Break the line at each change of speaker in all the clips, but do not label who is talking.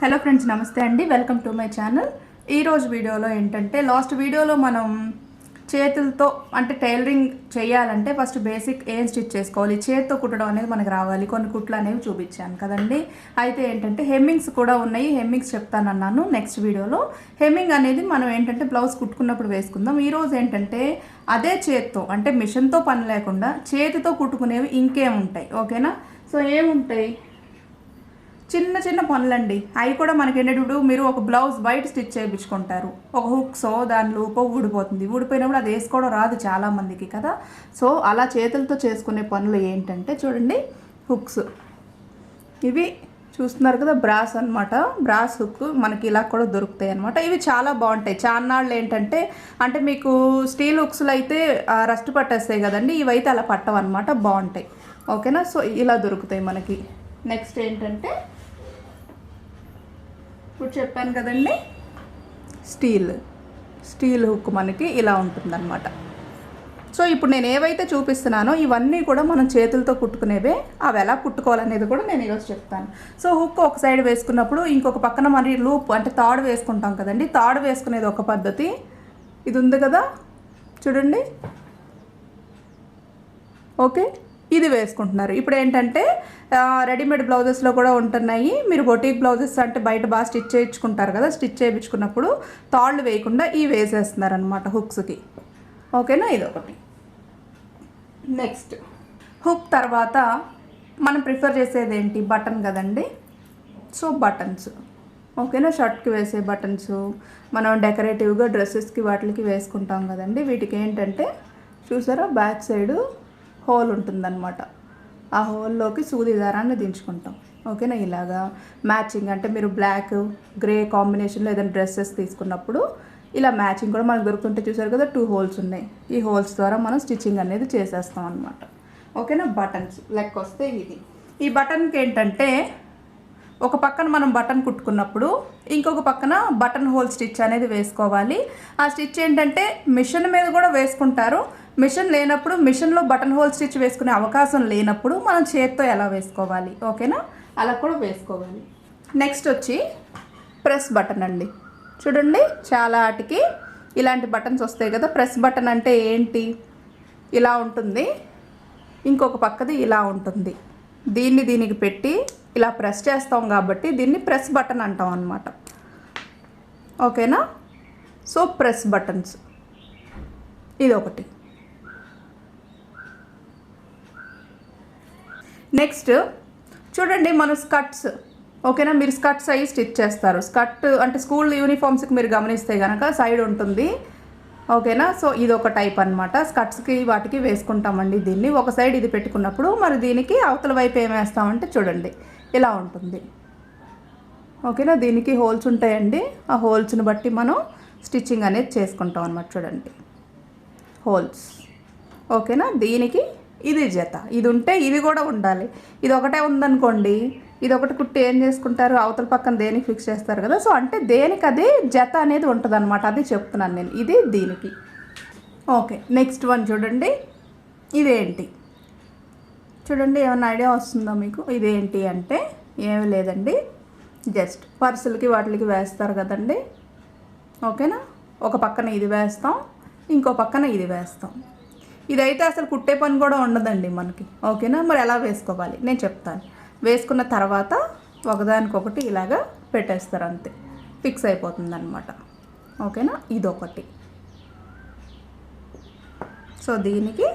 Hello friends, నమస్తే అండి. Welcome to my channel. ఈరోజు వీడియోలో ఏంటంటే, లాస్ట్ వీడియోలో మనం చేతులతో అంటే టైలరింగ్ చేయాలంటే ఫస్ట్ బేసిక్ ఏం స్టిచ్ చేసుకోవాలి, చేతితో కుట్టడం అనేది మనకు రావాలి, కొన్ని కుట్లు అనేవి చూపించాను కదండి. అయితే ఏంటంటే హెమ్మింగ్స్ కూడా ఉన్నాయి, హెమ్మింగ్స్ చెప్తానన్నాను నెక్స్ట్ వీడియోలో. హెమ్మింగ్ అనేది మనం ఏంటంటే బ్లౌజ్ కుట్టుకున్నప్పుడు వేసుకుందాం. ఈరోజు ఏంటంటే అదే చేత్తో అంటే మిషన్తో పని లేకుండా చేతితో కుట్టుకునేవి ఇంకేముంటాయి, ఓకేనా? సో ఏముంటాయి, చిన్న చిన్న పనులండి. అవి కూడా మనకి ఏంటంటే మీరు ఒక బ్లౌజ్ బయట స్టిచ్ చేయించుకుంటారు, ఒక హుక్సో దాని లూపో ఊడిపోతుంది, ఊడిపోయినప్పుడు అది వేసుకోవడం రాదు చాలామందికి కదా. సో అలా చేతులతో చేసుకునే పనులు ఏంటంటే చూడండి, హుక్స్ ఇవి చూస్తున్నారు కదా, బ్రాస్ అనమాట. బ్రాస్ హుక్ మనకి ఇలా కూడా దొరుకుతాయి అనమాట. ఇవి చాలా బాగుంటాయి. చాన్నాళ్ళు ఏంటంటే అంటే మీకు స్టీల్ హుక్స్లు అయితే రస్ట్ పట్టేస్తాయి కదండి, ఇవైతే అలా పట్టవన్నమాట, బాగుంటాయి, ఓకేనా? సో ఇలా దొరుకుతాయి మనకి. నెక్స్ట్ ఏంటంటే ఇప్పుడు చెప్పాను కదండి, స్టీల్ హుక్ మనకి ఇలా ఉంటుందన్నమాట. సో ఇప్పుడు నేను ఏవైతే చూపిస్తున్నానో ఇవన్నీ కూడా మనం చేతులతో కుట్టుకునేవే. అవి ఎలా కుట్టుకోవాలనేది కూడా నేను ఈరోజు చెప్తాను. సో హుక్ ఒక సైడ్ వేసుకున్నప్పుడు ఇంకొక పక్కన మరి లూప్ అంటే తాడు వేసుకుంటాం కదండి. తాడు వేసుకునేది ఒక పద్ధతి. ఇది ఉంది కదా చూడండి, ఓకే, ఇది వేసుకుంటున్నారు. ఇప్పుడు ఏంటంటే రెడీమేడ్ బ్లౌజెస్లో కూడా ఉంటున్నాయి. మీరు బొటీక్ బ్లౌజెస్ అంటే బయట బాగా స్టిచ్ చేయించుకుంటారు కదా, స్టిచ్ చేయించుకున్నప్పుడు తాళ్ళు వేయకుండా ఇవి వేసేస్తున్నారు అనమాట హుక్స్కి, ఓకేనా? ఇది ఒకటి. నెక్స్ట్ హుక్ తర్వాత మనం ప్రిఫర్ చేసేది ఏంటి, బటన్ కదండి. సో బటన్స్, ఓకేనా? షర్ట్కి వేసే బటన్స్ మనం డెకరేటివ్గా డ్రెస్సెస్కి వాటికి వేసుకుంటాం కదండి. వీటికి ఏంటంటే చూసారా, బ్యాక్ సైడు హోల్ ఉంటుందన్నమాట. ఆ హోల్లోకి సూది దారాన్ని దించుకుంటాం, ఓకేనా? ఇలాగా మ్యాచింగ్ అంటే మీరు బ్లాక్ గ్రే కాంబినేషన్లో ఏదైనా డ్రెస్సెస్ తీసుకున్నప్పుడు ఇలా మ్యాచింగ్ కూడా మనకు దొరుకుతుంటే చూసారు కదా, 2 హోల్స్ ఉన్నాయి. ఈ హోల్స్ ద్వారా మనం స్టిచ్చింగ్ అనేది చేసేస్తాం అనమాట, ఓకేనా? బటన్స్ లెక్క వస్తే ఇది. ఈ బటన్కి ఏంటంటే ఒక పక్కన మనం బటన్ కుట్టుకున్నప్పుడు ఇంకొక పక్కన బటన్ హోల్ స్టిచ్ అనేది వేసుకోవాలి. ఆ స్టిచ్ ఏంటంటే మిషన్ మీద కూడా వేసుకుంటారు. మిషన్ లేనప్పుడు, మిషన్లో బటన్ హోల్ స్టిచ్ వేసుకునే అవకాశం లేనప్పుడు మనం చేత్తో ఎలా వేసుకోవాలి, ఓకేనా? అలా కూడా వేసుకోవాలి. నెక్స్ట్ వచ్చి ప్రెస్ బటన్ అండి. చూడండి, చాలా వాటికి ఇలాంటి బటన్స్ వస్తాయి కదా. ప్రెస్ బటన్ అంటే ఏంటి, ఇలా ఉంటుంది, ఇంకొక పక్కది ఇలా ఉంటుంది. దీనికి పెట్టి ఇలా ప్రెస్ చేస్తాం కాబట్టి దీన్ని ప్రెస్ బటన్ అంటాం అన్నమాట, ఓకేనా? సో ప్రెస్ బటన్స్ ఇది ఒకటి. నెక్స్ట్ చూడండి, మన స్కర్ట్స్, ఓకేనా? మీరు స్కర్ట్స్ అయ్యి స్టిచ్ చేస్తారు. స్కర్ట్ అంటే స్కూల్ యూనిఫామ్స్కి మీరు గమనిస్తే కనుక సైడ్ ఉంటుంది, ఓకేనా? సో ఇది ఒక టైప్ అనమాట. స్కర్ట్స్కి వాటికి వేసుకుంటామండి దీన్ని. ఒక సైడ్ ఇది పెట్టుకున్నప్పుడు మరి దీనికి అవతల వైపు ఏం వేస్తామంటే చూడండి, ఇలా ఉంటుంది, ఓకేనా? దీనికి హోల్స్ ఉంటాయండి. ఆ హోల్స్ని బట్టి మనం స్టిచ్చింగ్ అనేది చేసుకుంటాం అనమాట. చూడండి, హోల్స్, ఓకేనా? దీనికి ఇది జత, ఇది ఉంటే ఇది కూడా ఉండాలి. ఇది ఒకటే ఉందనుకోండి, ఇది ఒకటి కుట్టి ఏం చేసుకుంటారు, అవతల పక్కన దేనికి ఫిక్స్ చేస్తారు కదా. సో అంటే దేనికి అది జత అనేది ఉంటుంది అనమాట, అది చెప్తున్నాను నేను. ఇది దీనికి, ఓకే. నెక్స్ట్ వన్ చూడండి, ఇదేంటి చూడండి, ఏమన్నా ఐడియా వస్తుందో మీకు? ఇదేంటి అంటే ఏమీ లేదండి, జస్ట్ పర్సులకి వాటికి వేస్తారు కదండి, ఓకేనా? ఒక పక్కన ఇది వేస్తాం, ఇంకో పక్కన ఇది వేస్తాం. ఇదైతే అసలు కుట్టే పని కూడా ఉండదండి మనకి, ఓకేనా? మరి ఎలా వేసుకోవాలి నేను చెప్తాను. వేసుకున్న తర్వాత ఒకదానికొకటి ఇలాగా పెట్టేస్తారు, అంతే, ఫిక్స్ అయిపోతుంది అనమాట, ఓకేనా? ఇదొకటి. సో దీనికి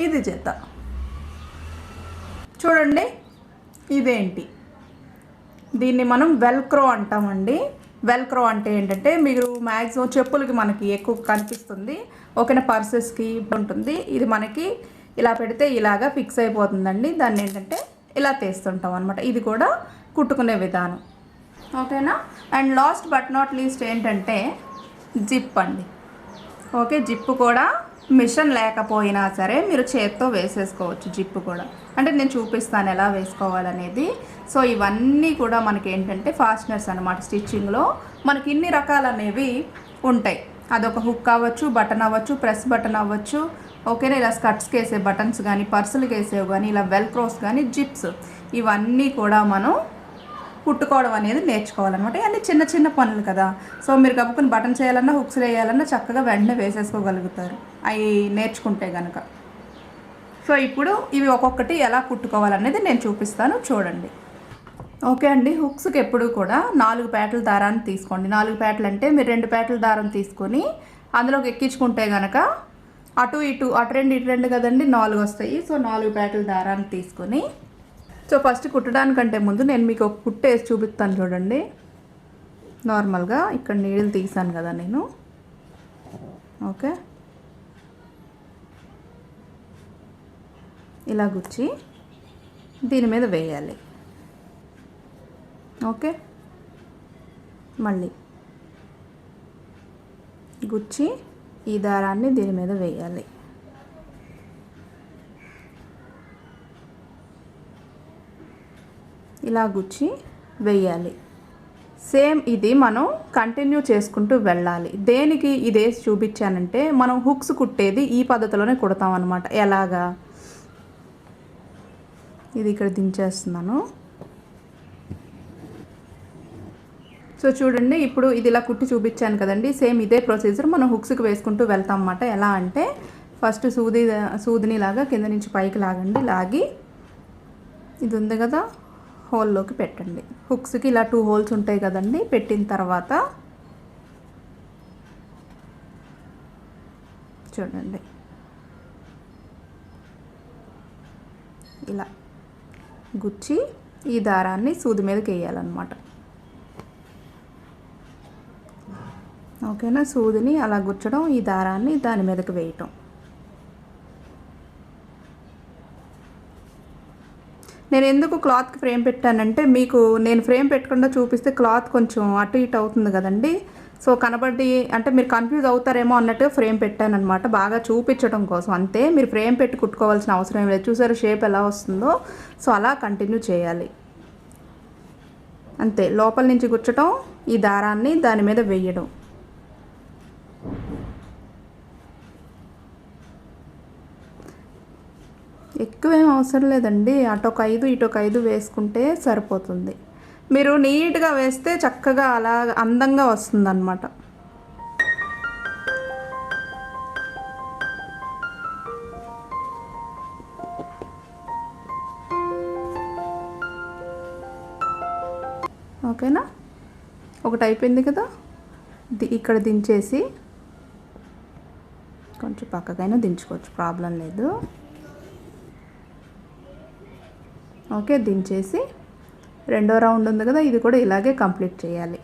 ఇది జత. చూడండి, ఇదేంటి, దీన్ని మనం వెల్క్రో అంటామండి. వెల్క్రో అంటే ఏంటంటే మీరు మ్యాక్సిమం చెప్పులకి మనకి ఎక్కువ కనిపిస్తుంది, ఓకేనా? పర్సెస్కి ఉంటుంది. ఇది మనకి ఇలా పెడితే ఇలాగా ఫిక్స్ అయిపోతుందండి. దాన్ని ఏంటంటే ఇలా తీస్తుంటాం అనమాట. ఇది కూడా కుట్టుకునే విధానం, ఓకేనా? And last but not least ఏంటంటే జిప్ అండి, ఓకే? జిప్ కూడా మిషన్ లేకపోయినా సరే మీరు చేత్తో వేసేసుకోవచ్చు. జిప్పు కూడా అంటే నేను చూపిస్తాను ఎలా వేసుకోవాలనేది. సో ఇవన్నీ కూడా మనకి ఏంటంటే ఫాస్ట్నర్స్ అనమాట. స్టిచ్చింగ్లో మనకి ఇన్ని రకాలు అనేవి ఉంటాయి. అదొక హుక్ అవ్వచ్చు, బటన్ అవ్వచ్చు, ప్రెస్ బటన్ అవ్వచ్చు, ఓకేనా? ఇలా స్కర్ట్స్కి వేసే బటన్స్ కానీ, పర్సులకి వేసేవి కానీ, ఇలా వెల్క్రోస్ కానీ, జిప్స్, ఇవన్నీ కూడా మనం కుట్టుకోవడం అనేది నేర్చుకోవాలన్నమాట. అన్నీ చిన్న చిన్న పనులు కదా. సో మీరు గబుక్కుని బటన్ చేయాలన్నా, హుక్స్ వేయాలన్నా చక్కగా వెంటనే వేసేసుకోగలుగుతారు అవి నేర్చుకుంటే కనుక. సో ఇప్పుడు ఇవి ఒక్కొక్కటి ఎలా కుట్టుకోవాలనేది నేను చూపిస్తాను, చూడండి. ఓకే అండి, హుక్స్కి ఎప్పుడు కూడా 4 పేటల దారాన్ని తీసుకోండి. 4 పేటలు అంటే మీరు 2 పేటల దారం తీసుకొని అందులోకి ఎక్కించుకుంటే కనుక అటు ఇటు 2 ఇటు 2 కదండి 4 వస్తాయి. సో 4 పేటల దారాన్ని తీసుకొని, సో ఫస్ట్ కుట్టడానికంటే ముందు నేను మీకు ఒక కుట్టు వేసి చూపిస్తాను చూడండి. నార్మల్గా ఇక్కడ నీడిల్ తీసాను కదా నేను. ఓకే, ఇలా గుచ్చి దీని మీద వేయాలి. ఓకే, మళ్ళీ గుచ్చి ఈ దారాన్ని దీని మీద వేయాలి. ఇలా గుచ్చి వేయాలి. సేమ్ ఇది మనం కంటిన్యూ చేసుకుంటూ వెళ్ళాలి. దేనికి ఇదేసి చూపించానంటే మనం హుక్స్ కుట్టేది ఈ పద్ధతిలోనే కుడతాం అన్నమాట. ఎలాగా, ఇది ఇక్కడ దించేస్తున్నాను. సో చూడండి, ఇప్పుడు ఇది ఇలా కుట్టి చూపించాను కదండి. సేమ్ ఇదే ప్రొసీజర్ మనం హుక్స్కి వేసుకుంటూ వెళ్తాం అన్నమాట. ఎలా అంటే ఫస్ట్ సూదిని లాగా కింద నుంచి పైకి లాగండి. లాగి ఇది ఉంది కదా హోల్లోకి పెట్టండి. హుక్స్కి ఇలా 2 హోల్స్ ఉంటాయి కదండి. పెట్టిన తర్వాత చూడండి ఇలా గుచ్చి ఈ దారాన్ని సూది మీదకి వేయాలన్నమాట. ఓకేనా, సూదిని అలా గుచ్చడం, ఈ దారాన్ని దాని మీదకి వేయటం. నేను ఎందుకు క్లాత్కి ఫ్రేమ్ పెట్టానంటే మీకు నేను ఫ్రేమ్ పెట్టకుండా చూపిస్తే క్లాత్ కొంచెం అటు ఇటు అవుతుంది కదండి. సో కనబడి అంటే మీరు కన్ఫ్యూజ్ అవుతారేమో అన్నట్టుగా ఫ్రేమ్ పెట్టాను అనమాట, బాగా చూపించడం కోసం అంతే. మీరు ఫ్రేమ్ పెట్టి కుట్టుకోవాల్సిన అవసరం లేదు. చూసారు షేప్ ఎలా వస్తుందో. సో అలా కంటిన్యూ చేయాలి అంతే. లోపల నుంచి గుచ్చటం, ఈ దారాన్ని దాని మీద వేయడం. ఎక్కువేం అవసరం లేదండి. అటొక 5 ఇటొక 5 వేసుకుంటే సరిపోతుంది. మీరు నీట్గా వేస్తే చక్కగా అలా అందంగా వస్తుందన్నమాట. ఓకేనా, ఒకటి అయిపోయింది కదా. ఇక్కడ దించేసి కొంచెం పక్కకైనా దించుకోవచ్చు, ప్రాబ్లం లేదు. ఓకే, దించేసి రెండో రౌండ్ ఉంది కదా, ఇది కూడా ఇలాగే కంప్లీట్ చేయాలి.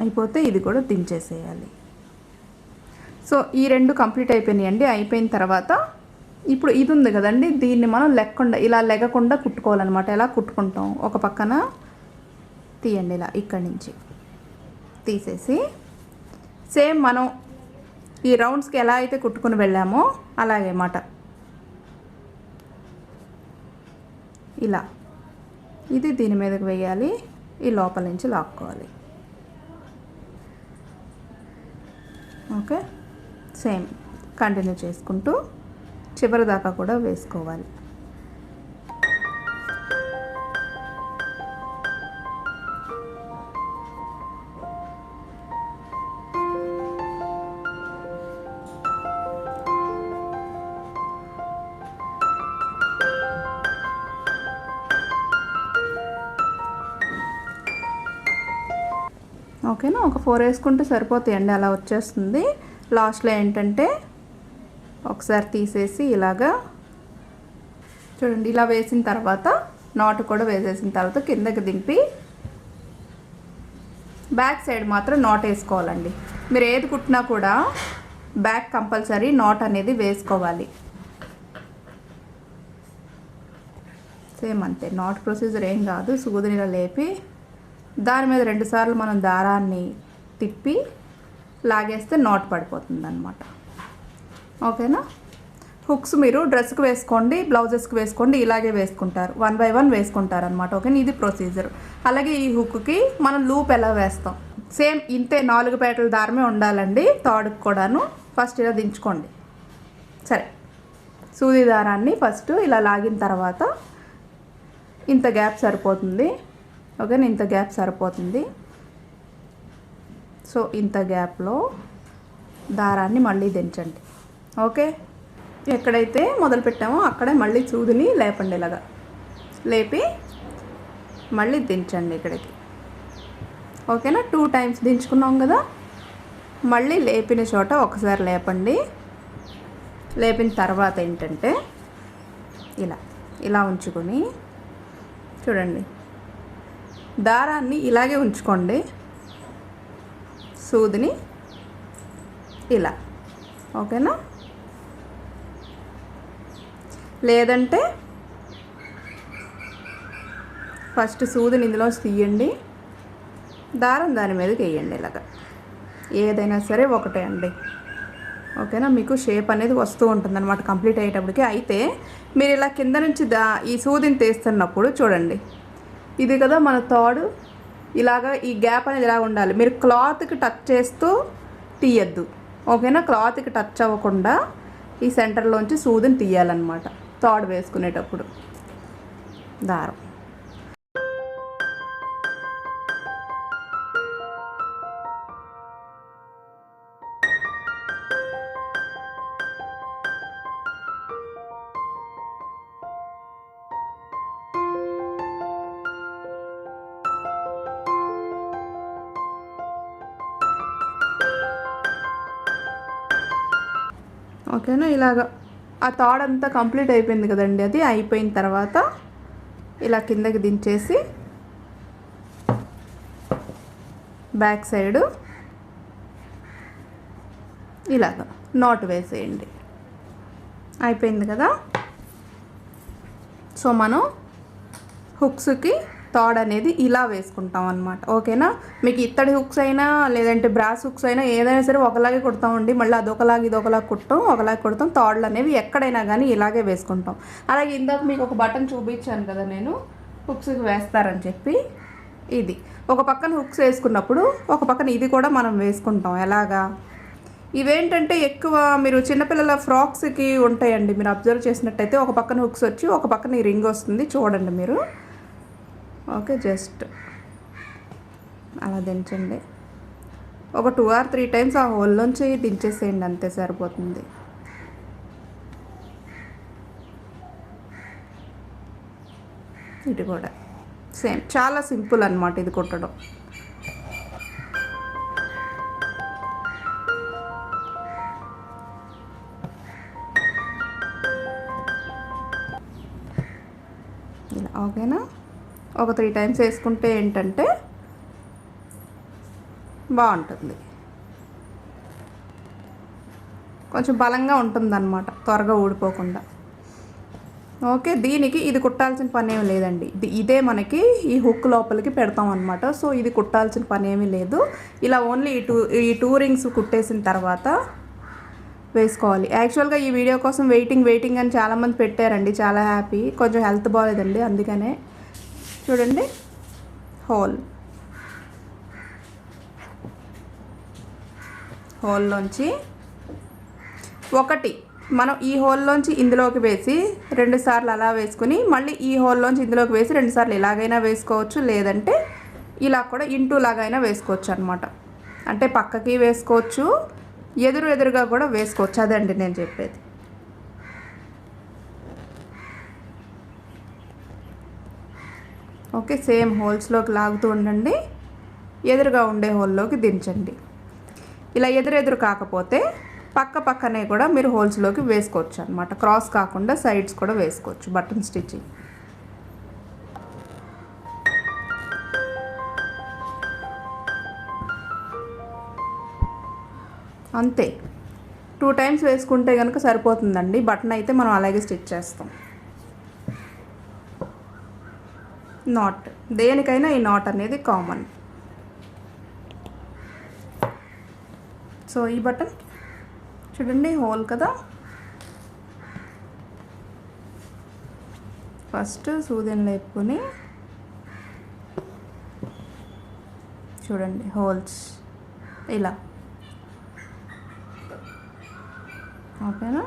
అయిపోతే ఇది కూడా దించేసేయాలి. సో ఈ 2 కంప్లీట్ అయిపోయినాయండి. అయిపోయిన తర్వాత ఇప్పుడు ఇది ఉంది కదండి, దీన్ని మనం ఇలా లెగకుండా కుట్టుకోవాలన్నమాట. ఎలా కుట్టుకుంటాం, ఒక పక్కన తీయండి ఇలా, ఇక్కడి నుంచి తీసేసి సేమ్ మనం ఈ రౌండ్స్కి ఎలా అయితే కుట్టుకుని వెళ్ళామో అలాగే మాట ఇలా ఇది దీని మీదకి వేయాలి. ఈ లోపల నుంచి లాక్కోవాలి. ఓకే, సేమ్ కంటిన్యూ చేసుకుంటూ చివరి దాకా కూడా వేసుకోవాలి. ఓకేనా, ఒక 4 వేసుకుంటే సరిపోతాయండి, అలా వచ్చేస్తుంది. లాస్ట్లో ఏంటంటే ఒకసారి తీసేసి ఇలాగా చూడండి, ఇలా వేసిన తర్వాత నాటు కూడా వేసేసిన తర్వాత కిందకి దింపి బ్యాక్ సైడ్ మాత్రం నాట్ వేసుకోవాలండి. మీరు ఏది కుట్టినా కూడా బ్యాక్ కంపల్సరీ నాట్ అనేది వేసుకోవాలి. సేమ్ అంతే, నాట్ ప్రొసీజర్ ఏం కాదు. సూదిని ఇలా లేపి దాని మీద 2 సార్లు మనం దారాన్ని తిప్పి లాగేస్తే నాట్ పడిపోతుంది అనమాట. ఓకేనా. హుక్స్ మీరు డ్రెస్కి వేసుకోండి, బ్లౌజెస్కి వేసుకోండి, ఇలాగే వేసుకుంటారు, 1 by 1 వేసుకుంటారు అనమాట. ఓకేనా, ఇది ప్రొసీజర్. అలాగే ఈ హుక్కి మనం లూప్ ఎలా వేస్తాం, సేమ్ ఇంతే, 4 పేటల దారమే ఉండాలండి తాడుకు కూడాను. ఫస్ట్ ఇలా దించుకోండి. సరే, సూది దారాన్ని ఫస్ట్ ఇలా లాగిన తర్వాత ఇంత గ్యాప్ సరిపోతుంది. ఓకేనా, ఇంత గ్యాప్ సరిపోతుంది. సో ఇంత గ్యాప్లో దారాన్ని మళ్ళీ దించండి. ఓకే, ఎక్కడైతే మొదలు పెట్టామో అక్కడే మళ్ళీ సూదిని లేపండి. ఇలాగా లేపి మళ్ళీ దించండి ఇక్కడికి. ఓకేనా, 2 times దించుకున్నాం కదా. మళ్ళీ లేపిన చోట ఒకసారి లేపండి. లేపిన తర్వాత ఏంటంటే ఇలా ఇలా ఉంచుకొని చూడండి, దారాన్ని ఇలాగే ఉంచుకోండి, సూదిని ఇలా. ఓకేనా, లేదంటే ఫస్ట్ సూదిని ఇందులో తీయండి, దారం దాని మీదకి వేయండి. ఇలాగా ఏదైనా సరే ఒకటే అండి. ఓకేనా, మీకు షేప్ అనేది వస్తూ ఉంటుంది అనమాట కంప్లీట్ అయ్యేటప్పటికి. అయితే మీరు ఇలా కింద నుంచి ఈ సూదిని తీస్తున్నప్పుడు చూడండి, ఇది కదా మన తాడు, ఇలాగా ఈ గ్యాప్ అనేది ఇలా ఉండాలి. మీరు క్లాత్కి టచ్ చేస్తూ తీయద్దు. ఓకేనా, క్లాత్కి టచ్ అవ్వకుండా ఈ సెంటర్లోంచి సూదిని తీయాలన్నమాట తాడు వేసుకునేటప్పుడు. దారం ఓకేనా. ఇలాగ ఆ తాడంతా కంప్లీట్ అయిపోయింది కదండి. అది అయిపోయిన తర్వాత ఇలా కిందకి దించేసి బ్యాక్ సైడు ఇలాగ నాట్ వేసేయండి. అయిపోయింది కదా. సో మనం హుక్స్కి తాడ్ అనేది ఇలా వేసుకుంటాం అన్నమాట. ఓకేనా, మీకు ఇత్తడి హుక్స్ అయినా లేదంటే బ్రాస్ హుక్స్ అయినా ఏదైనా సరే ఒకలాగే కుడతామండి. మళ్ళీ అదొకలాగా ఇదొకలాగా కుడతాం, ఒకలాగే కుడతాం. తాడ్లు అనేవి ఎక్కడైనా కానీ ఇలాగే వేసుకుంటాం. అలాగే ఇందాక మీకు ఒక బటన్ చూపించాను కదా నేను, హుక్స్కి వేస్తారని చెప్పి. ఇది ఒక పక్కన హుక్స్ వేసుకున్నప్పుడు ఒక పక్కన ఇది కూడా మనం వేసుకుంటాం. ఎలాగా, ఇవేంటంటే ఎక్కువ మీరు చిన్నపిల్లల ఫ్రాక్స్కి ఉంటాయండి. మీరు అబ్జర్వ్ చేసినట్టయితే ఒక పక్కన హుక్స్ వచ్చి ఒక పక్కన ఈ రింగ్ వస్తుంది, చూడండి మీరు. ఓకే, జస్ట్ అలా దించండి. ఒక 2 or 3 times ఆ హోల్లోంచి దించేసేయండి, అంతే సరిపోతుంది. ఇది కూడా సేమ్, చాలా సింపుల్ అన్నమాట ఇది కుట్టడం. ఇలా. ఓకేనా, ఒక 3 times వేసుకుంటే ఏంటంటే బాగుంటుంది, కొంచెం బలంగా ఉంటుందన్నమాట, త్వరగా ఊడిపోకుండా. ఓకే, దీనికి ఇది కుట్టాల్సిన పని ఏమి లేదండి. ఇదే మనకి ఈ హుక్ లోపలికి పెడతాం అనమాట. సో ఇది కుట్టాల్సిన పని ఏమీ లేదు. ఇలా ఓన్లీ ఈ టూ రింగ్స్ కుట్టేసిన తర్వాత వేసుకోవాలి. యాక్చువల్గా ఈ వీడియో కోసం వెయిటింగ్ అని చాలామంది పెట్టారండి, చాలా హ్యాపీ. కొంచెం హెల్త్ బాగాలేదండి, అందుకనే. చూడండి, హోల్లోంచి ఒకటి మనం ఈ హోల్లోంచి ఇందులోకి వేసి 2 సార్లు అలా వేసుకుని మళ్ళీ ఈ హోల్లోంచి ఇందులోకి వేసి 2 సార్లు ఇలాగైనా వేసుకోవచ్చు, లేదంటే ఇలా కూడా ఇంటూ లాగైనా వేసుకోవచ్చు అనమాట. అంటే పక్కకి వేసుకోవచ్చు, ఎదురుగా కూడా వేసుకోవచ్చు. అదండి నేను చెప్పేది. ఓకే, సేమ్ హోల్స్లోకి లాగుతూ ఉండండి, ఎదురుగా ఉండే హోల్లోకి దించండి. ఇలా ఎదురు కాకపోతే పక్కనే కూడా మీరు హోల్స్లోకి వేసుకోవచ్చు అనమాట. క్రాస్ కాకుండా సైడ్స్ కూడా వేసుకోవచ్చు, బటన్ స్టిచ్చింగ్. అంతే, 2 times వేసుకుంటే కనుక సరిపోతుందండి. బటన్ అయితే మనం అలాగే స్టిచ్ చేస్తాం. నాట్, దేనికైనా ఈ నాట్ అనేది కామన్. సో ఈ బటన్ చూడండి హోల్ కదా, ఫస్ట్ సూదిని లేపుకొని చూడండి హోల్స్ ఇలా, ఓకేనా.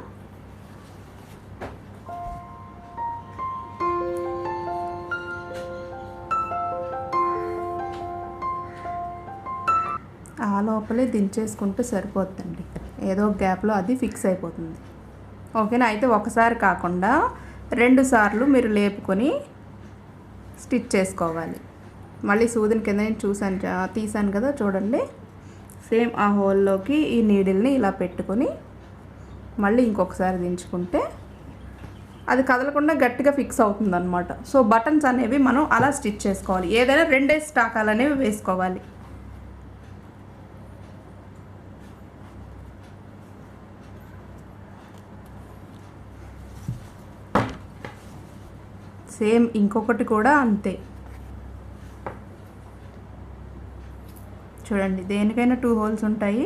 ఆ లోపలే దించేసుకుంటే సరిపోతుందండి, ఏదో గ్యాప్లో అది ఫిక్స్ అయిపోతుంది, ఓకేనా. అయితే ఒకసారి కాకుండా 2 సార్లు మీరు లేపుకొని స్టిచ్ చేసుకోవాలి. మళ్ళీ సూదిని కింద నేను తీసాను కదా, చూడండి సేమ్ ఆ హోల్లోకి ఈ నీడిల్ని ఇలా పెట్టుకొని మళ్ళీ ఇంకొకసారి దించుకుంటే అది కదలకుండా గట్టిగా ఫిక్స్ అవుతుంది అనమాట. సో బటన్స్ అనేవి మనం అలా స్టిచ్ చేసుకోవాలి, ఏదైనా 2 స్టాకాలు అనేవి వేసుకోవాలి. సేమ్ ఇంకొకటి కూడా అంతే, చూడండి దేనికైనా 2 హోల్స్ ఉంటాయి,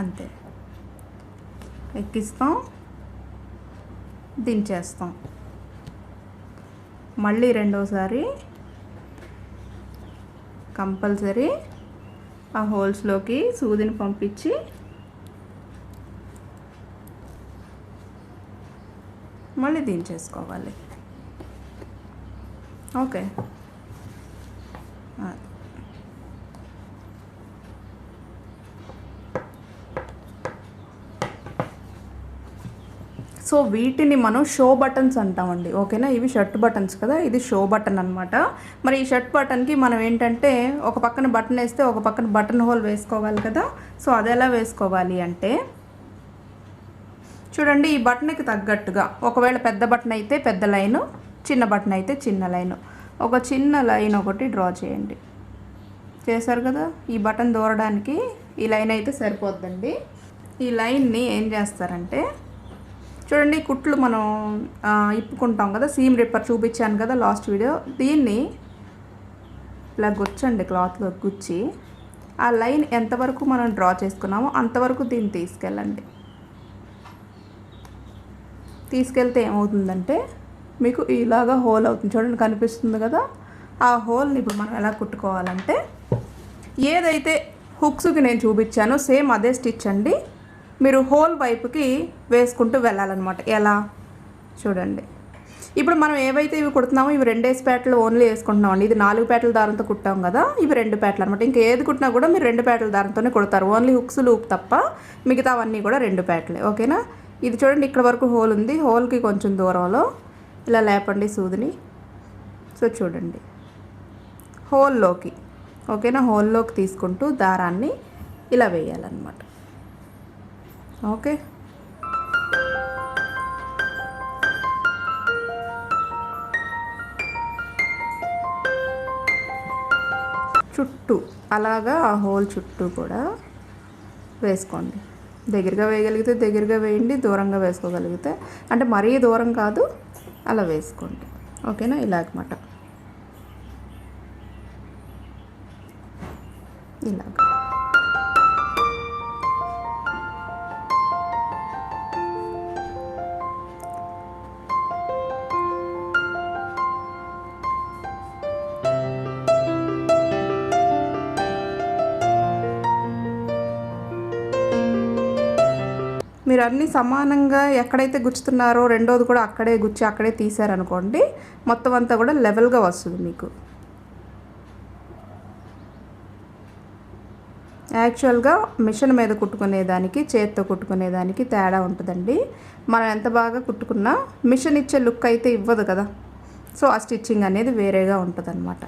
అంతే. ఎక్కిస్తాం, దించేస్తాం, మళ్ళీ రెండోసారి కంపల్సరీ ఆ హోల్స్లోకి సూదిని పంపించి మళ్ళీ దించేసుకోవాలి, ఓకే. సో వీటిని మనం షో బటన్స్ అంటామండి, ఓకేనా. ఇవి షర్ట్ బటన్స్ కదా, ఇది షో బటన్ అనమాట. మరి ఈ షర్ట్ బటన్కి మనం ఏంటంటే ఒక పక్కన బటన్ వేస్తే ఒక పక్కన బటన్ హోల్ వేసుకోవాలి కదా. సో అది ఎలా వేసుకోవాలి అంటే చూడండి, ఈ బటన్కి తగ్గట్టుగా ఒకవేళ పెద్ద బటన్ అయితే పెద్ద లైను, చిన్న బటన్ అయితే చిన్న లైను, ఒక చిన్న లైన్ ఒకటి డ్రా చేయండి. చేశారు కదా, ఈ బటన్ దూరడానికి ఈ లైన్ అయితే సరిపోద్దండి. ఈ లైన్ని ఏం చేస్తారంటే చూడండి, కుట్లు మనం ఇప్పుకుంటాం కదా, సీమ్ రిప్పర్ చూపించాను కదా లాస్ట్ వీడియో, దీన్ని ఇలా గుచ్చండి, క్లాత్లో గుచ్చి ఆ లైన్ ఎంతవరకు మనం డ్రా చేసుకున్నామో అంతవరకు దీన్ని తీసుకెళ్తే ఏమవుతుందంటే మీకు ఇలాగా హోల్ అవుతుంది, చూడండి కనిపిస్తుంది కదా. ఆ హోల్ని ఇప్పుడు మనం ఎలా కుట్టుకోవాలంటే ఏదైతే హుక్స్కి నేను చూపించానో సేమ్ అదే స్టిచ్ అండి, మీరు హోల్ వైపుకి వేసుకుంటూ వెళ్ళాలన్నమాట. ఎలా చూడండి, ఇప్పుడు మనం ఏవైతే ఇవి కుడుతున్నామో ఇవి 2 పేటలు ఓన్లీ వేసుకుంటున్నాం అండి. ఇది 4 పేటల దారంతో కుట్టాం కదా, ఇవి 2 పేటలు అనమాట. ఇంకా ఏది కుట్టినా కూడా మీరు 2 పేటల దారంతోనే కుడతారు, ఓన్లీ హుక్స్ లూప్ తప్ప మిగతావన్నీ కూడా 2 పేటలే, ఓకేనా. ఇది చూడండి, ఇక్కడ వరకు హోల్ ఉంది, హోల్కి కొంచెం దూరంలో ఇలా లేపండి సూదిని. సో చూడండి హోల్లోకి, ఓకేనా, హోల్లోకి తీసుకుంటూ దారాన్ని ఇలా వేయాలన్నమాట, ఓకే. చుట్టూ అలాగా ఆ హోల్ చుట్టూ కూడా వేసుకోండి. దగ్గరగా వేయగలిగితే దగ్గరగా వేయండి, దూరంగా వేసుకోగలిగితే అంటే మరీ దూరం కాదు అలా వేసుకోండి, ఓకేనా. ఇలాగమాట ఇలాగ. మీరు అన్నీ సమానంగా ఎక్కడైతే గుచ్చుతున్నారో రెండోది కూడా అక్కడే గుచ్చి అక్కడే తీసారనుకోండి, మొత్తం అంతా కూడా లెవెల్గా వస్తుంది మీకు. యాక్చువల్గా మిషన్ మీద కుట్టుకునేదానికి చేత్తో కుట్టుకునేదానికి తేడా ఉంటుందండి. మనం ఎంత బాగా కుట్టుకున్నా మిషన్ ఇచ్చే లుక్ అయితే ఇవ్వదు కదా. సో ఆ స్టిచ్చింగ్ అనేది వేరేగా ఉంటుంది అన్నమాట.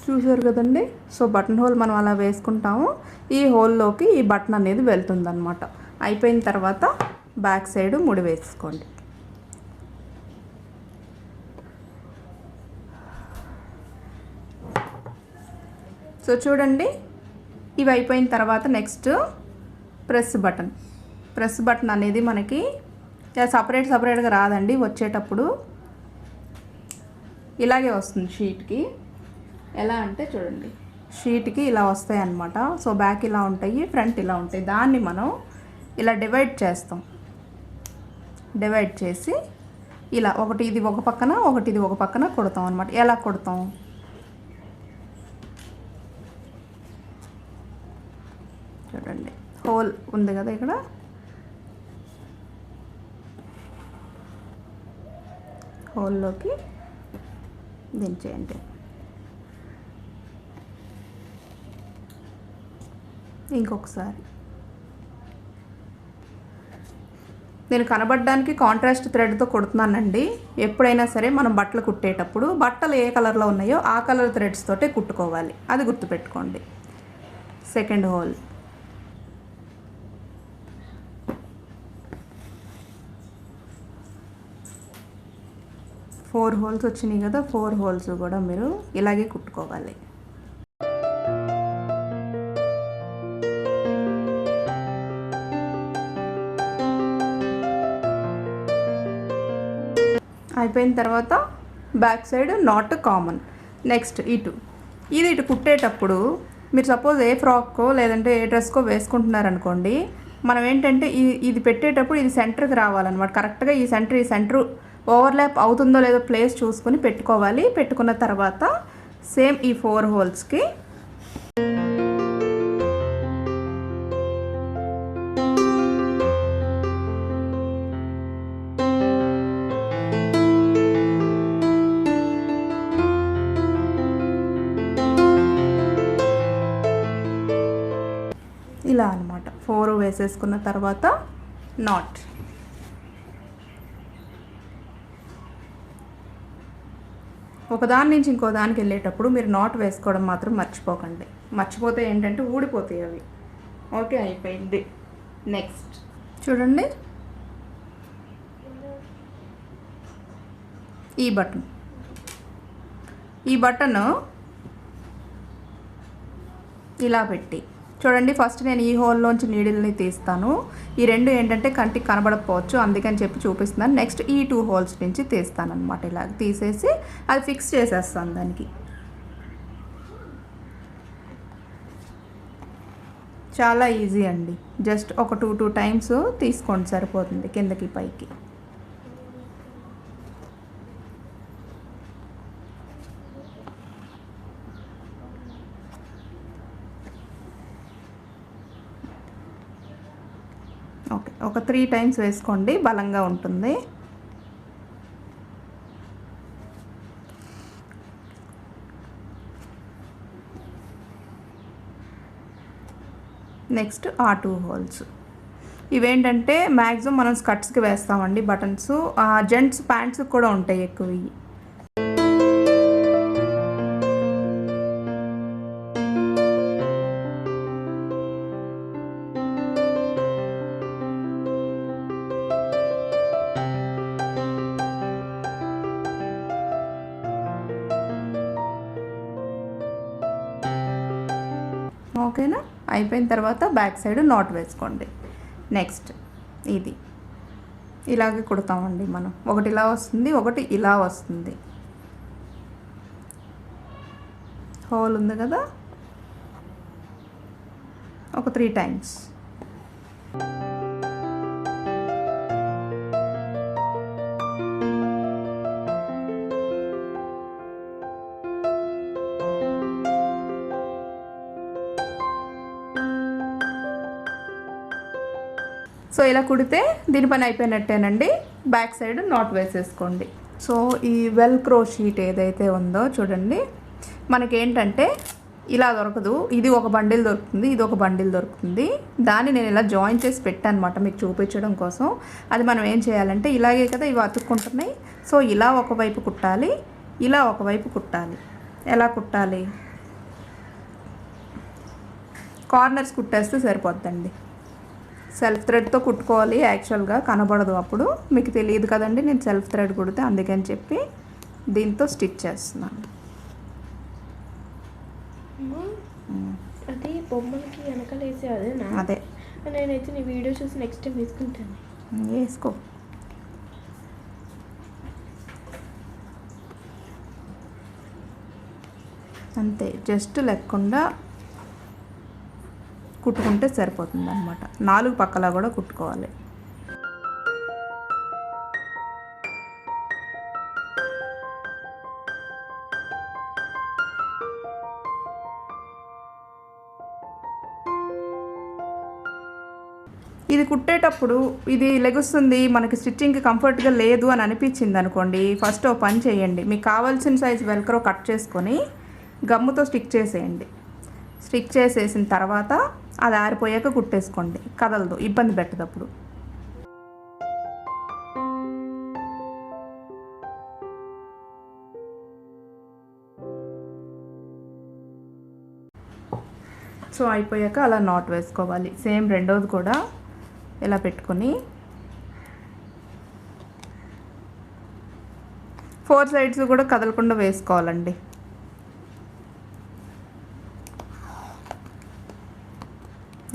చూసారు కదండి. సో బటన్ హోల్ మనం అలా వేసుకుంటాము, ఈ హోల్లోకి ఈ బటన్ అనేది వెళ్తుందన్నమాట. అయిపోయిన తర్వాత బ్యాక్ సైడ్ ముడి వేసుకోండి. సో చూడండి, ఇవి అయిపోయిన తర్వాత నెక్స్ట్ ప్రెస్ బటన్ అనేది మనకి సపరేట్గా రాదండి. వచ్చేటప్పుడు ఇలాగే వస్తుంది షీట్కి. ఎలా అంటే చూడండి, షీట్కి ఇలా వస్తాయి అన్నమాట. సో బ్యాక్ ఇలా ఉంటాయి, ఫ్రంట్ ఇలా ఉంటాయి. దాన్ని మనం ఇలా డివైడ్ చేస్తాం. డివైడ్ చేసి ఇలా ఒకటి ఇది ఒక పక్కన, ఒకటి ఇది ఒక పక్కన కుడతాం అన్నమాట. ఎలా కుడతాం? చూడండి, హోల్ ఉంది కదా ఇక్కడ, హోల్లోకి దించేయండి. ఇంకొకసారి నేను కనబడడానికి కాంట్రాస్ట్ థ్రెడ్తో కుడుతున్నానండి. ఎప్పుడైనా సరే మనం బట్టలు కుట్టేటప్పుడు బట్టలు ఏ కలర్లో ఉన్నాయో ఆ కలర్ థ్రెడ్స్ తోటే కుట్టుకోవాలి, అది గుర్తుపెట్టుకోండి. సెకండ్ హోల్, ఫోర్ హోల్స్ వచ్చినాయి కదా, 4 హోల్స్ కూడా మీరు ఇలాగే కుట్టుకోవాలి. అయిపోయిన తర్వాత back side not common. Next ఇటు కుట్టేటప్పుడు మీరు సపోజ్ ఏ ఫ్రాక్కో లేదంటే ఏ డ్రెస్కో వేసుకుంటున్నారనుకోండి, మనం ఏంటంటే ఇది పెట్టేటప్పుడు ఇది సెంటర్కి రావాలన్నమాట. కరెక్ట్గా ఈ సెంటర్ ఓవర్లాప్ అవుతుందో లేదో ప్లేస్ చూసుకొని పెట్టుకోవాలి. పెట్టుకున్న తర్వాత సేమ్ ఈ 4 హోల్స్కి ఇలా అన్నమాట. 4 వేసేసుకున్న తర్వాత నాట్, ఒకదాని నుంచి ఇంకో దానికి వెళ్ళేటప్పుడు మీరు నాట్ వేసుకోవడం మాత్రం మర్చిపోకండి. మర్చిపోతే ఏంటంటే ఊడిపోతాయి అవి. ఓకే, అయిపోయింది. నెక్స్ట్ చూడండి, ఈ బటన్ ఇలా పెట్టి చూడండి. ఫస్ట్ నేను ఈ హోల్లోంచి నీడిల్ని తీస్తాను. ఈ రెండు ఏంటంటే కంటికి కనబడకపోవచ్చు, అందుకని చెప్పి చూపిస్తున్నాను. నెక్స్ట్ ఈ 2 హోల్స్ నుంచి తీస్తాను అనమాట. ఇలా తీసేసి అది ఫిక్స్ చేసేస్తాను దానికి. చాలా ఈజీ అండి. జస్ట్ ఒక 2 టైమ్స్ తీసుకోండి సరిపోతుంది, కిందకి పైకి. ఓకే, ఒక 3 టైమ్స్ వేసుకోండి, బలంగా ఉంటుంది. నెక్స్ట్ ఆ 2 హోల్స్. ఇవేంటంటే మ్యాక్సిమం మనం స్కర్ట్స్కి వేస్తామండి బటన్స్. జెంట్స్ ప్యాంట్స్కి కూడా ఉంటాయి ఎక్కువ ఇవి. ఓకేనా? అయిపోయిన తర్వాత బ్యాక్ సైడ్ నాట్ వేసుకోండి. నెక్స్ట్ ఇది ఇలాగే కుడతామండి మనం. ఒకటి ఇలా వస్తుంది, ఒకటి ఇలా వస్తుంది. హోల్ ఉంది కదా, ఒక 3 టైమ్స్. సో ఇలా కుడితే దీని పని అయిపోయినట్టేనండి. బ్యాక్ సైడ్ నాట్ వేసేసుకోండి. సో ఈ వెల్క్రో షీట్ ఏదైతే ఉందో చూడండి, మనకేంటంటే ఇలా దొరకదు. ఇది ఒక బండిల్ దొరుకుతుంది, ఇది ఒక బండిల్ దొరుకుతుంది. దాన్ని నేను ఇలా జాయిన్ చేసి పెట్టాను అనమాట మీకు చూపించడం కోసం. అది మనం ఏం చేయాలంటే ఇలాగే కదా ఇవి అతుక్కుంటున్నాయి. సో ఇలా ఒకవైపు కుట్టాలి, ఇలా ఒకవైపు కుట్టాలి. ఎలా కుట్టాలి? కార్నర్స్ కుట్టేస్తే సరిపోద్దండి. సెల్ఫ్ థ్రెడ్తో కుట్టుకోవాలి. యాక్చువల్గా కనబడదు, అప్పుడు మీకు తెలియదు కదండి. నేను సెల్ఫ్ థ్రెడ్ కుడితే అందుకని చెప్పి దీంతో స్టిచ్ చేస్తున్నాను.
అది బొమ్మలకి వెనకాలేసి అదేనా?
అదే.
నేనైతే నీ వీడియో చూసి నెక్స్ట్ టైం వేసుకుంటాను.
వేసుకో. అంతే, జస్ట్ లేకుండా కుట్టుకుంటే సరిపోతుంది అన్నమాట. 4 పక్కలా కూడా కుట్టుకోవాలి. ఇది కుట్టేటప్పుడు ఇది లెగుస్తుంది, మనకి స్టిచ్చింగ్కి కంఫర్ట్గా లేదు అని అనిపించింది అనుకోండి, ఫస్ట్ ఓ పని చేయండి. మీకు కావాల్సిన సైజు వెల్క్రో కట్ చేసుకొని గమ్ముతో స్టిక్ చేసేయండి. స్టిక్ చేసేసిన తర్వాత అది ఆరిపోయాక కుట్టేసుకోండి, కదలదు, ఇబ్బంది పెట్టదప్పుడు. సో అయిపోయాక అలా నాట్ వేసుకోవాలి. సేమ్ రెండోది కూడా ఇలా పెట్టుకొని 4 సైడ్స్ కూడా కదలకుండా వేసుకోవాలండి.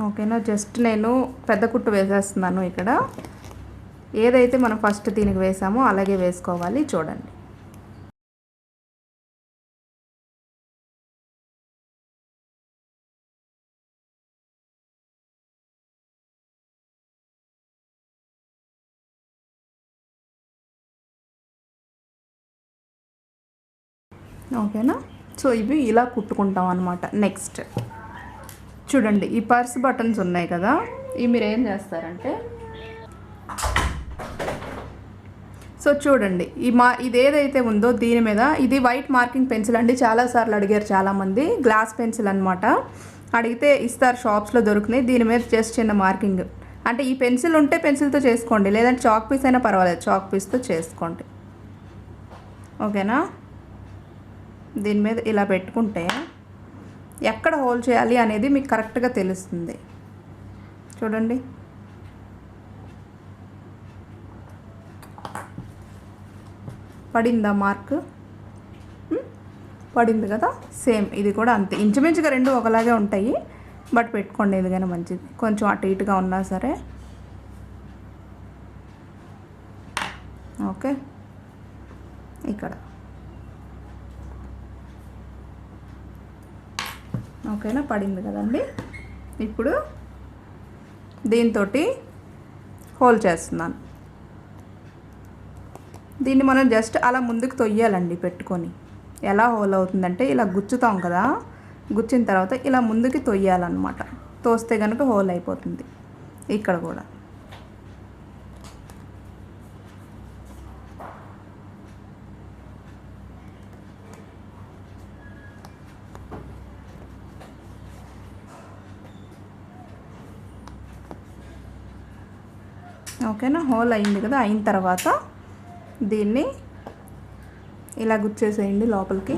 ఓకేనా? జస్ట్ నేను పెద్ద కుట్టు వేసేస్తున్నాను ఇక్కడ. ఏదైతే మనం ఫస్ట్ దీనికి వేసామో అలాగే వేసుకోవాలి. చూడండి. ఓకేనా? సో ఇవి ఇలా కుట్టుకుంటాం అన్నమాట. నెక్స్ట్ చూడండి, ఈ పర్స్ బటన్స్ ఉన్నాయి కదా, ఇవి మీరు ఏం చేస్తారంటే, సో చూడండి, ఇది ఏదైతే ఉందో దీని మీద, ఇది వైట్ మార్కింగ్ పెన్సిల్ అండి. చాలాసార్లు అడిగారు చాలామంది. గ్లాస్ పెన్సిల్ అనమాట. అడిగితే ఇస్తారు, షాప్స్లో దొరుకుతున్నాయి. దీని మీద జస్ట్ చిన్న మార్కింగ్, అంటే ఈ పెన్సిల్ ఉంటే పెన్సిల్తో చేసుకోండి, లేదంటే చాక్ పీస్ అయినా పర్వాలేదు, చాక్ పీస్తో చేసుకోండి. ఓకేనా? దీని మీద ఇలా పెట్టుకుంటే ఎక్కడ హోల్ చేయాలి అనేది మీకు కరెక్ట్గా తెలుస్తుంది. చూడండి, పడిందా మార్క్? పడింది కదా. సేమ్ ఇది కూడా అంతే, ఇంచుమించుగా రెండు ఒకలాగే ఉంటాయి. బట్ పెట్టుకోండి, ఏదిగానే మంచిది. కొంచెం అటు ఇటుగా ఉన్నా సరే. ఓకే, ఇక్కడ ఓకేనా? పడింది కదండి. ఇప్పుడు దీంతో హోల్ చేస్తున్నాను. దీన్ని మనం జస్ట్ అలా ముందుకు తొయ్యాలండి పెట్టుకొని. ఎలా హోల్ అవుతుందంటే, ఇలా గుచ్చుతాం కదా, గుచ్చిన తర్వాత ఇలా ముందుకి తొయ్యాలన్నమాట. తోస్తే కనుక హోల్ అయిపోతుంది. ఇక్కడ కూడా ఓకేనా? హోల్ అయింది కదా. అయిన తర్వాత దీన్ని ఇలా గుచ్చేసేయండి లోపలికి.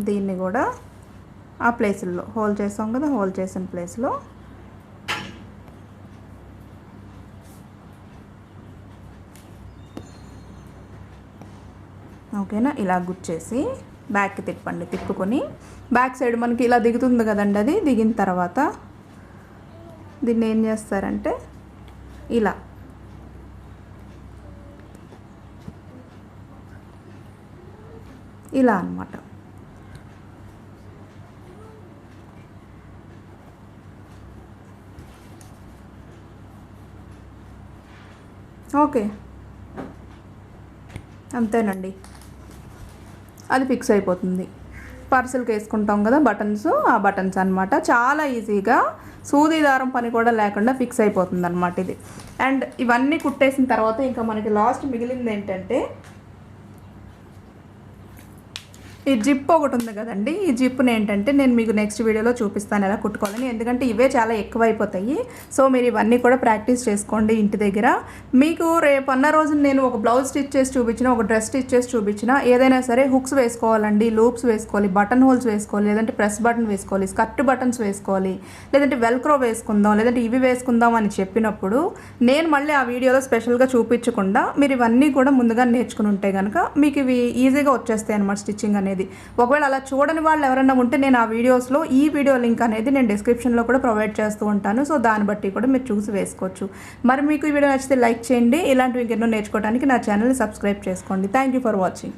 దీన్ని కూడా ఆ ప్లేస్లో హోల్ చేసాం కదా, హోల్ చేసిన ప్లేస్లో ఓకేనా, ఇలా గుచ్చేసి బ్యాక్కి తిప్పండి. తిప్పుకొని బ్యాక్ సైడ్ మనకి ఇలా దిగుతుంది కదండి, అది దిగిన తర్వాత దీన్ని ఏం చేస్తారంటే ఇలా ఇలా అన్నమాట. ఓకే, అంతేనండి. అది ఫిక్స్ అయిపోతుంది. పార్సెల్కి వేసుకుంటాం కదా బటన్స్, ఆ బటన్స్ అన్నమాట. చాలా ఈజీగా సూది దారం పని కూడా లేకుండా ఫిక్స్ అయిపోతుంది అన్నమాట ఇది. అండ్ ఇవన్నీ కుట్టేసిన తర్వాత ఇంకా మనకి లాస్ట్ మిగిలింది ఏంటంటే, ఈ జిప్ ఒకటి ఉంది కదండి. ఈ జిప్ని ఏంటంటే నేను మీకు నెక్స్ట్ వీడియోలో చూపిస్తాను ఎలా కుట్టుకోవాలని, ఎందుకంటే ఇవే చాలా ఎక్కువ అయిపోతాయి. సో మీరు ఇవన్నీ కూడా ప్రాక్టీస్ చేసుకోండి ఇంటి దగ్గర. మీకు రేపు అన్న రోజు నేను ఒక బ్లౌజ్ స్టిచ్ చేసి చూపించిన, ఒక డ్రెస్ స్టిచ్ చేసి చూపించిన, ఏదైనా సరే హుక్స్ వేసుకోవాలండి, లూప్స్ వేసుకోవాలి, బటన్ హోల్స్ వేసుకోవాలి, లేదంటే ప్రెస్ బటన్ వేసుకోవాలి, స్కర్ట్ బటన్స్ వేసుకోవాలి, లేదంటే వెల్క్రో వేసుకుందాం, లేదంటే ఇవి వేసుకుందాం అని చెప్పినప్పుడు నేను మళ్ళీ ఆ వీడియోలో స్పెషల్గా చూపించకుండా మీరు ఇవన్నీ కూడా ముందుగా నేర్చుకుని ఉంటే కనుక మీకు ఇవి ఈజీగా వచ్చేస్తాయి అన్నమాట స్టిచ్చింగ్ అనేది. అనేది. ఒకవేళ అలా చూడని వాళ్ళు ఎవరైనా ఉంటే నేను ఆ వీడియోస్లో ఈ వీడియో లింక్ అనేది నేను డిస్క్రిప్షన్లో కూడా ప్రొవైడ్ చేస్తూ ఉంటాను. సో దాన్ని బట్టి కూడా మీరు చూసి వేసుకోవచ్చు. మరి మీకు ఈ వీడియో నచ్చితే లైక్ చేయండి. ఇలాంటివి ఇంకెన్నో నేర్చుకోవడానికి నా ఛానల్ని సబ్స్క్రైబ్ చేసుకోండి. Thank you for watching.